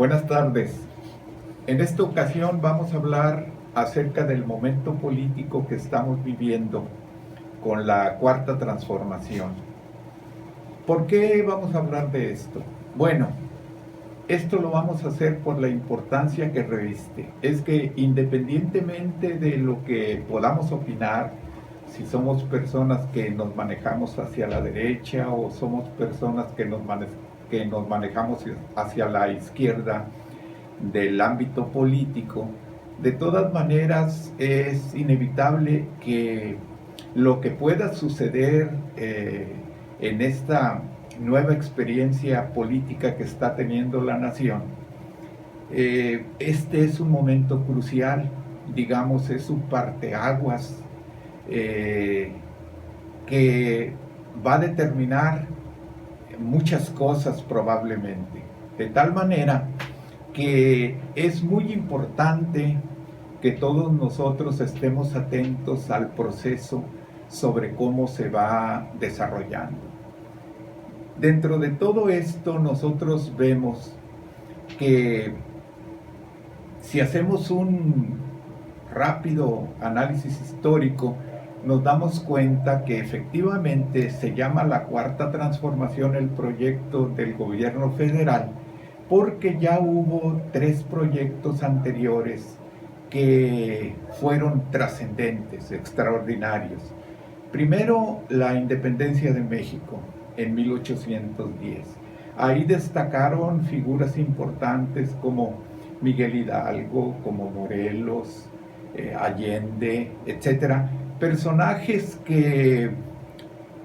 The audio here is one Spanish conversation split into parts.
Buenas tardes. En esta ocasión vamos a hablar acerca del momento político que estamos viviendo con la Cuarta Transformación. ¿Por qué vamos a hablar de esto? Bueno, esto lo vamos a hacer por la importancia que reviste. Es que independientemente de lo que podamos opinar, si somos personas que nos manejamos hacia la derecha o somos personas que nos manejamos hacia la izquierda del ámbito político, de todas maneras es inevitable que lo que pueda suceder en esta nueva experiencia política que está teniendo la nación, este es un momento crucial, digamos, es un parteaguas que va a determinar muchas cosas probablemente, de tal manera que es muy importante que todos nosotros estemos atentos al proceso sobre cómo se va desarrollando. Dentro de todo esto nosotros vemos que si hacemos un rápido análisis histórico, nos damos cuenta que efectivamente se llama la Cuarta Transformación el proyecto del gobierno federal, porque ya hubo 3 proyectos anteriores que fueron trascendentes, extraordinarios. Primero, la independencia de México en 1810. Ahí destacaron figuras importantes como Miguel Hidalgo, como Morelos, Allende, etcétera, personajes que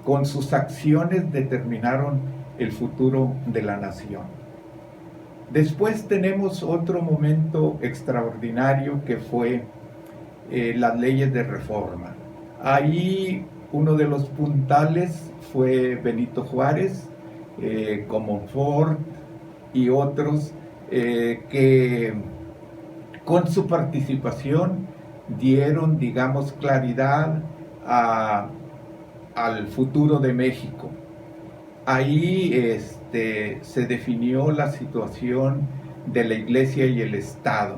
con sus acciones determinaron el futuro de la nación. Después tenemos otro momento extraordinario que fue las leyes de reforma. Ahí uno de los puntales fue Benito Juárez, Comonfort y otros que con su participación dieron, digamos, claridad al futuro de México. Ahí se definió la situación de la Iglesia y el Estado.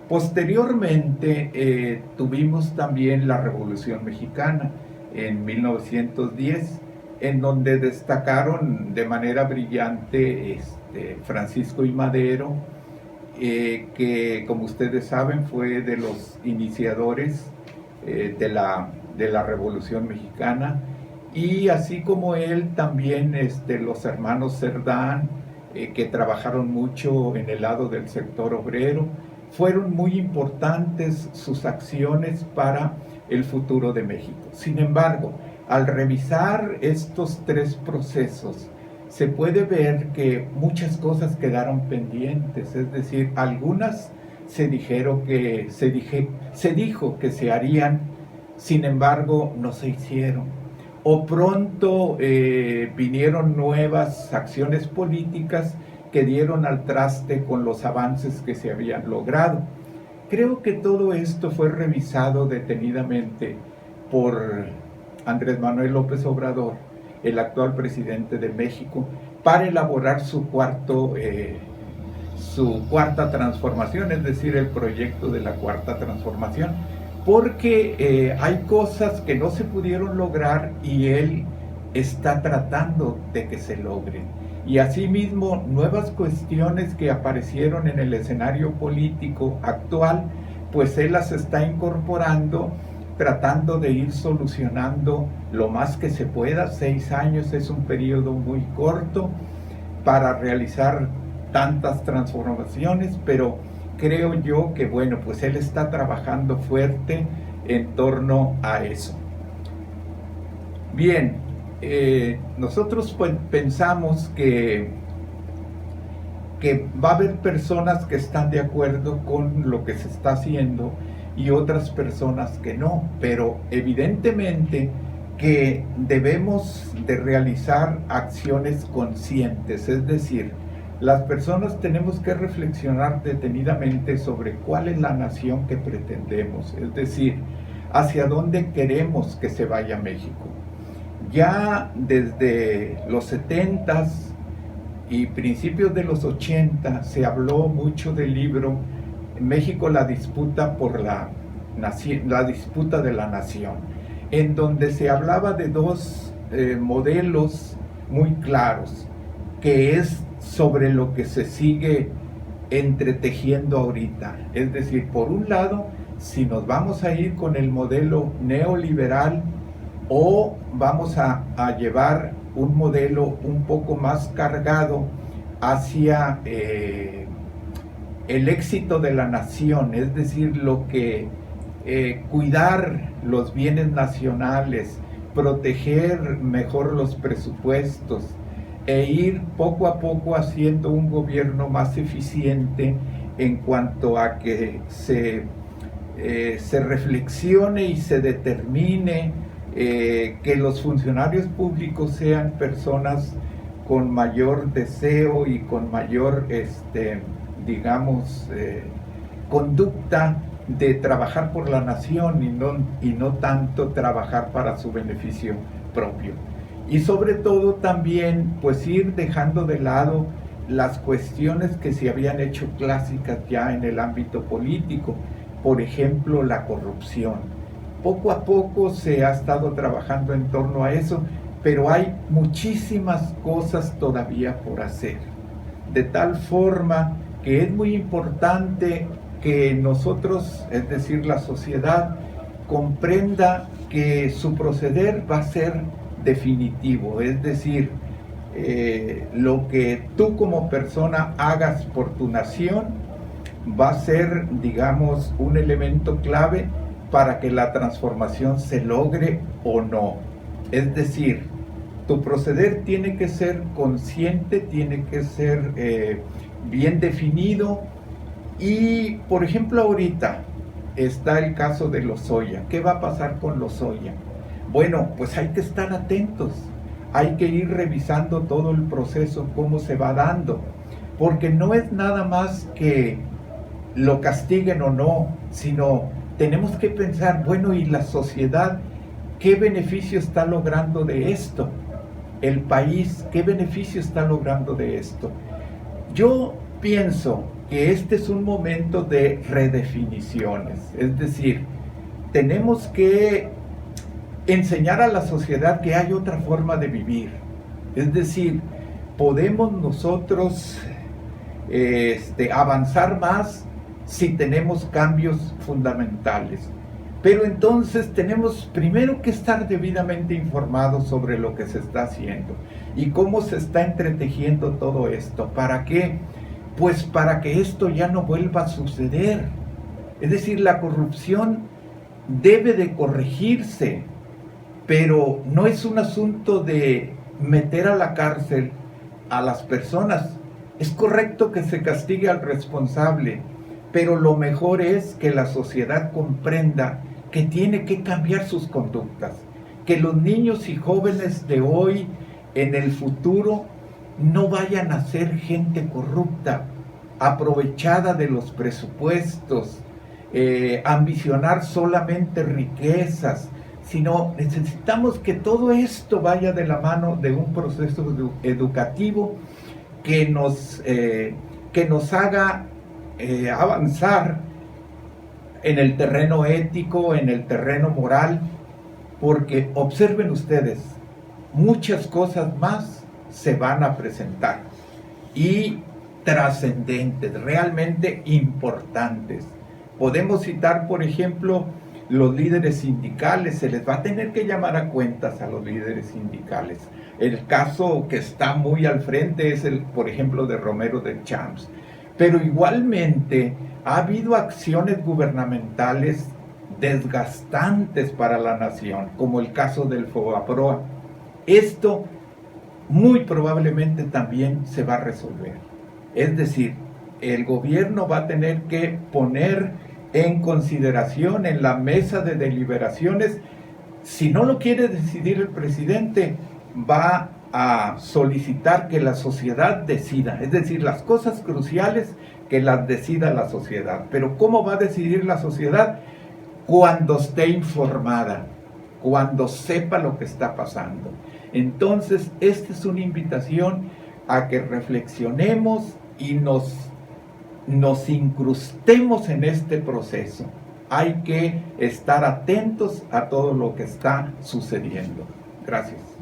Posteriormente tuvimos también la Revolución Mexicana en 1910, en donde destacaron de manera brillante Francisco I. Madero, que como ustedes saben fue de los iniciadores de la Revolución Mexicana, y así como él también los hermanos Cerdán, que trabajaron mucho en el lado del sector obrero. Fueron muy importantes sus acciones para el futuro de México. Sin embargo, al revisar estos 3 procesos, se puede ver que muchas cosas quedaron pendientes, es decir, algunas se dijo que se harían, sin embargo, no se hicieron. O pronto vinieron nuevas acciones políticas que dieron al traste con los avances que se habían logrado. Creo que todo esto fue revisado detenidamente por Andrés Manuel López Obrador, el actual presidente de México, para elaborar su cuarta transformación, es decir, el proyecto de la Cuarta Transformación, porque hay cosas que no se pudieron lograr y él está tratando de que se logren. Y asimismo, nuevas cuestiones que aparecieron en el escenario político actual, pues él las está incorporando, tratando de ir solucionando lo más que se pueda. 6 años es un periodo muy corto para realizar tantas transformaciones, pero creo yo que, bueno, pues él está trabajando fuerte en torno a eso. Bien, nosotros pues pensamos que va a haber personas que están de acuerdo con lo que se está haciendo y otras personas que no, pero evidentemente que debemos de realizar acciones conscientes, es decir, las personas tenemos que reflexionar detenidamente sobre cuál es la nación que pretendemos, es decir, hacia dónde queremos que se vaya México. Ya desde los 70s y principios de los 80 se habló mucho del libro México, la disputa por la disputa de la nación, en donde se hablaba de dos modelos muy claros, que es sobre lo que se sigue entretejiendo ahorita. Es decir, por un lado, si nos vamos a ir con el modelo neoliberal o vamos a llevar un modelo un poco más cargado hacia el éxito de la nación, es decir, lo que cuidar los bienes nacionales, proteger mejor los presupuestos e ir poco a poco haciendo un gobierno más eficiente en cuanto a que se reflexione y se determine que los funcionarios públicos sean personas con mayor deseo y con mayor, digamos, conducta de trabajar por la nación y no tanto trabajar para su beneficio propio. Y sobre todo también pues ir dejando de lado las cuestiones que se habían hecho clásicas ya en el ámbito político, por ejemplo la corrupción. Poco a poco se ha estado trabajando en torno a eso, pero hay muchísimas cosas todavía por hacer, de tal forma que es muy importante que nosotros, es decir, la sociedad, comprenda que su proceder va a ser definitivo, es decir, lo que tú como persona hagas por tu nación va a ser, digamos, un elemento clave para que la transformación se logre o no. Es decir, tu proceder tiene que ser consciente, tiene que ser bien definido. Y, por ejemplo, ahorita está el caso de Lozoya. ¿Qué va a pasar con Lozoya? Bueno, pues hay que estar atentos, hay que ir revisando todo el proceso, cómo se va dando, porque no es nada más que lo castiguen o no, sino tenemos que pensar, bueno, ¿y la sociedad qué beneficio está logrando de esto? El país, ¿qué beneficio está logrando de esto? Yo pienso que este es un momento de redefiniciones, es decir, tenemos que enseñar a la sociedad que hay otra forma de vivir, es decir, podemos nosotros avanzar más si tenemos cambios fundamentales, pero entonces tenemos primero que estar debidamente informados sobre lo que se está haciendo y cómo se está entretejiendo todo esto. ¿Para qué? Pues para que esto ya no vuelva a suceder. Es decir, la corrupción debe de corregirse, pero no es un asunto de meter a la cárcel a las personas. Es correcto que se castigue al responsable, pero lo mejor es que la sociedad comprenda que tiene que cambiar sus conductas, que los niños y jóvenes de hoy, en el futuro, no vayan a ser gente corrupta, aprovechada de los presupuestos, ambicionar solamente riquezas, sino necesitamos que todo esto vaya de la mano de un proceso educativo que nos haga avanzar en el terreno ético, en el terreno moral, porque observen ustedes, muchas cosas más se van a presentar y trascendentes, realmente importantes. Podemos citar, por ejemplo, los líderes sindicales. Se les va a tener que llamar a cuentas a los líderes sindicales. El caso que está muy al frente es el, por ejemplo, de Romero de Champs. Pero igualmente ha habido acciones gubernamentales desgastantes para la nación, como el caso del Fobaproa. Esto muy probablemente también se va a resolver. Es decir, el gobierno va a tener que poner en consideración en la mesa de deliberaciones, si no lo quiere decidir el presidente, va a solicitar que la sociedad decida, es decir, las cosas cruciales que las decida la sociedad. Pero ¿cómo va a decidir la sociedad? Cuando esté informada, cuando sepa lo que está pasando. Entonces, esta es una invitación a que reflexionemos y nos incrustemos en este proceso. Hay que estar atentos a todo lo que está sucediendo. Gracias.